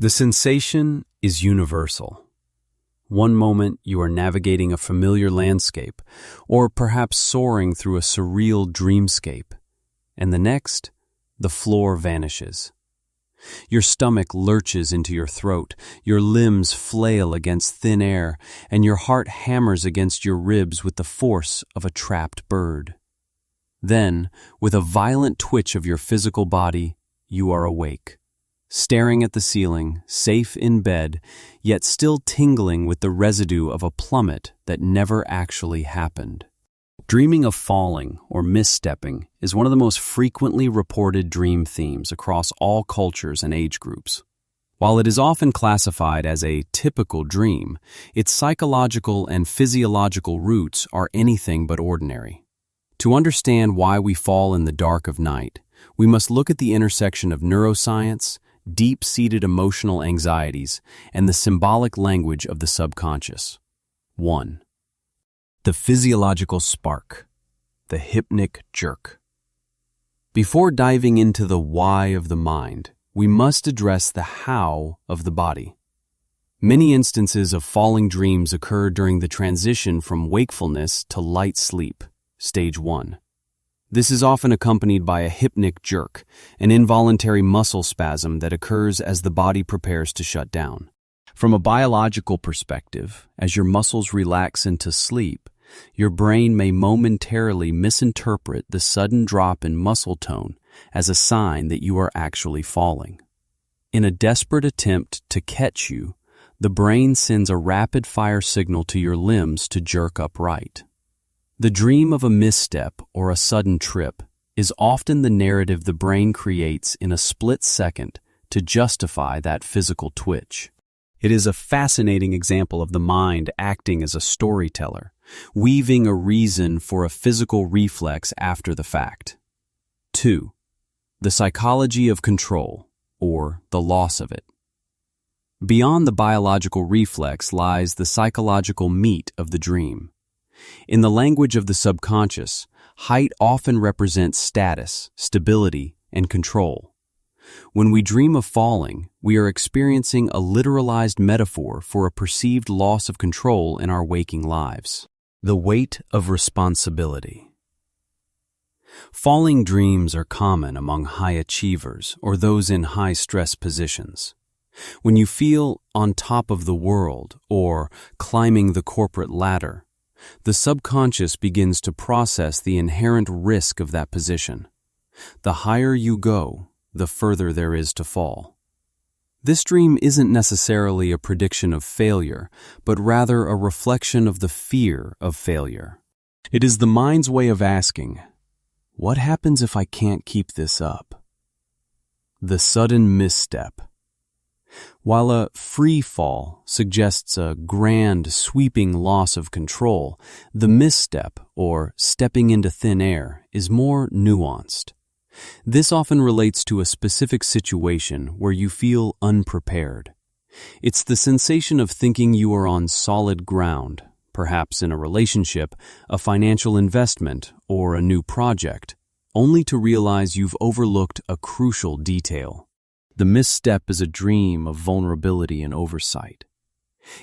The sensation is universal. One moment you are navigating a familiar landscape, or perhaps soaring through a surreal dreamscape, and the next, the floor vanishes. Your stomach lurches into your throat, your limbs flail against thin air, and your heart hammers against your ribs with the force of a trapped bird. Then, with a violent twitch of your physical body, you are awake, staring at the ceiling, safe in bed, yet still tingling with the residue of a plummet that never actually happened. Dreaming of falling or misstepping is one of the most frequently reported dream themes across all cultures and age groups. While it is often classified as a typical dream, its psychological and physiological roots are anything but ordinary. To understand why we fall in the dark of night, we must look at the intersection of neuroscience, deep-seated emotional anxieties, and the symbolic language of the subconscious. 1. The physiological spark, the hypnic jerk. Before diving into the why of the mind, we must address the how of the body. Many instances of falling dreams occur during the transition from wakefulness to light sleep, stage 1. This is often accompanied by a hypnic jerk, an involuntary muscle spasm that occurs as the body prepares to shut down. From a biological perspective, as your muscles relax into sleep, your brain may momentarily misinterpret the sudden drop in muscle tone as a sign that you are actually falling. In a desperate attempt to catch you, the brain sends a rapid-fire signal to your limbs to jerk upright. The dream of a misstep or a sudden trip is often the narrative the brain creates in a split second to justify that physical twitch. It is a fascinating example of the mind acting as a storyteller, weaving a reason for a physical reflex after the fact. 2. The psychology of control, or the loss of it. Beyond the biological reflex lies the psychological meat of the dream. In the language of the subconscious, height often represents status, stability, and control. When we dream of falling, we are experiencing a literalized metaphor for a perceived loss of control in our waking lives. The weight of responsibility. Falling dreams are common among high achievers or those in high-stress positions. When you feel on top of the world or climbing the corporate ladder, the subconscious begins to process the inherent risk of that position. The higher you go, the further there is to fall. This dream isn't necessarily a prediction of failure, but rather a reflection of the fear of failure. It is the mind's way of asking, what happens if I can't keep this up? The sudden misstep. While a free fall suggests a grand, sweeping loss of control, the misstep, or stepping into thin air, is more nuanced. This often relates to a specific situation where you feel unprepared. It's the sensation of thinking you are on solid ground, perhaps in a relationship, a financial investment, or a new project, only to realize you've overlooked a crucial detail. The misstep is a dream of vulnerability and oversight.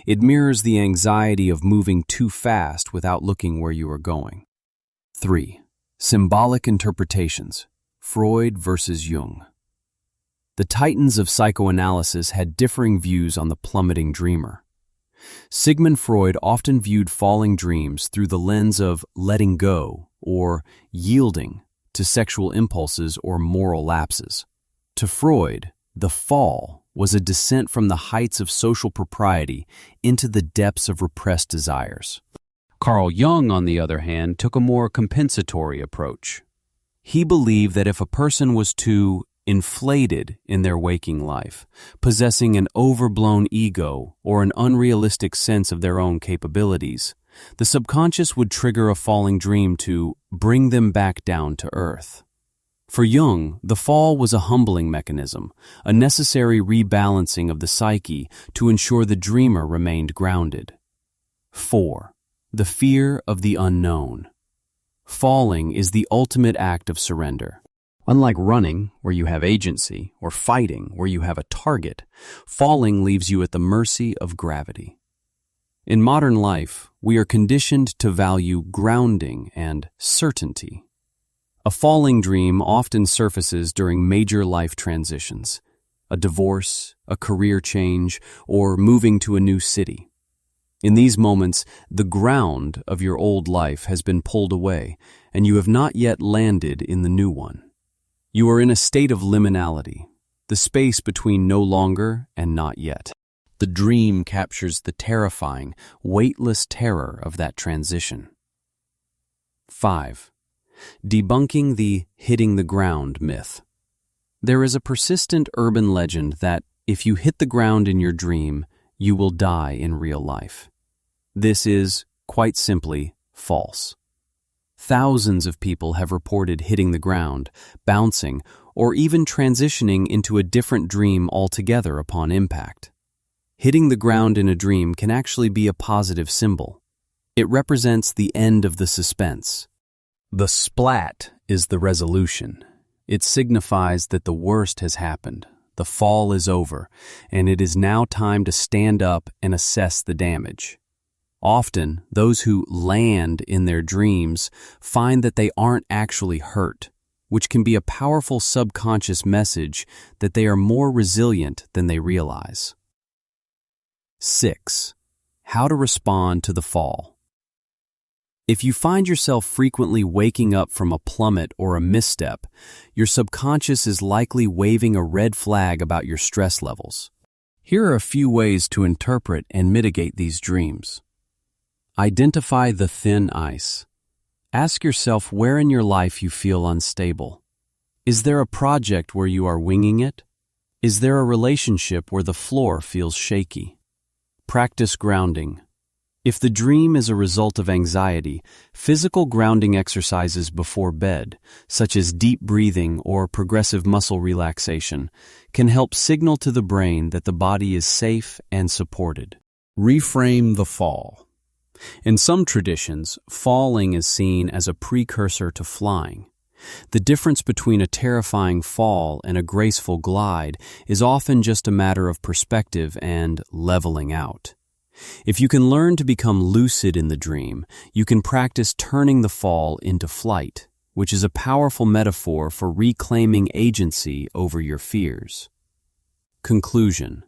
It mirrors the anxiety of moving too fast without looking where you are going. 3. Symbolic interpretations. Freud versus Jung. The titans of psychoanalysis had differing views on the plummeting dreamer. Sigmund Freud often viewed falling dreams through the lens of letting go or yielding to sexual impulses or moral lapses. To Freud, the fall was a descent from the heights of social propriety into the depths of repressed desires. Carl Jung, on the other hand, took a more compensatory approach. He believed that if a person was too inflated in their waking life, possessing an overblown ego or an unrealistic sense of their own capabilities, the subconscious would trigger a falling dream to bring them back down to earth. For Jung, the fall was a humbling mechanism, a necessary rebalancing of the psyche to ensure the dreamer remained grounded. 4. The fear of the unknown. Falling is the ultimate act of surrender. Unlike running, where you have agency, or fighting, where you have a target, falling leaves you at the mercy of gravity. In modern life, we are conditioned to value grounding and certainty. A falling dream often surfaces during major life transitions, a divorce, a career change, or moving to a new city. In these moments, the ground of your old life has been pulled away, and you have not yet landed in the new one. You are in a state of liminality, the space between no longer and not yet. The dream captures the terrifying, weightless terror of that transition. 5. Debunking the hitting the ground myth. There is a persistent urban legend that if you hit the ground in your dream, you will die in real life. This is, quite simply, false. Thousands of people have reported hitting the ground, bouncing, or even transitioning into a different dream altogether upon impact. Hitting the ground in a dream can actually be a positive symbol. It represents the end of the suspense. The splat is the resolution. It signifies that the worst has happened, the fall is over, and it is now time to stand up and assess the damage. Often, those who land in their dreams find that they aren't actually hurt, which can be a powerful subconscious message that they are more resilient than they realize. 6. How to respond to the fall. If you find yourself frequently waking up from a plummet or a misstep, your subconscious is likely waving a red flag about your stress levels. Here are a few ways to interpret and mitigate these dreams. Identify the thin ice. Ask yourself where in your life you feel unstable. Is there a project where you are winging it? Is there a relationship where the floor feels shaky? Practice grounding. If the dream is a result of anxiety, physical grounding exercises before bed, such as deep breathing or progressive muscle relaxation, can help signal to the brain that the body is safe and supported. Reframe the fall. In some traditions, falling is seen as a precursor to flying. The difference between a terrifying fall and a graceful glide is often just a matter of perspective and leveling out. If you can learn to become lucid in the dream, you can practice turning the fall into flight, which is a powerful metaphor for reclaiming agency over your fears. Conclusion.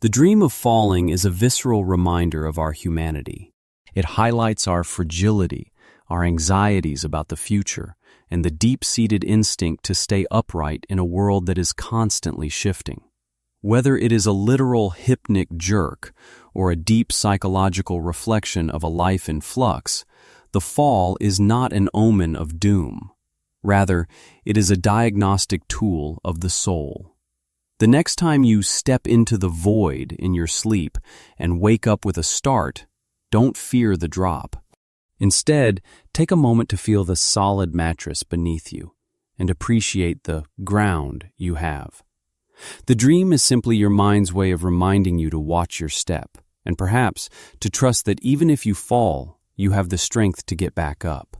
The dream of falling is a visceral reminder of our humanity. It highlights our fragility, our anxieties about the future, and the deep-seated instinct to stay upright in a world that is constantly shifting. Whether it is a literal hypnic jerk or a deep psychological reflection of a life in flux, the fall is not an omen of doom. Rather, it is a diagnostic tool of the soul. The next time you step into the void in your sleep and wake up with a start, don't fear the drop. Instead, take a moment to feel the solid mattress beneath you and appreciate the ground you have. The dream is simply your mind's way of reminding you to watch your step and perhaps to trust that even if you fall, you have the strength to get back up.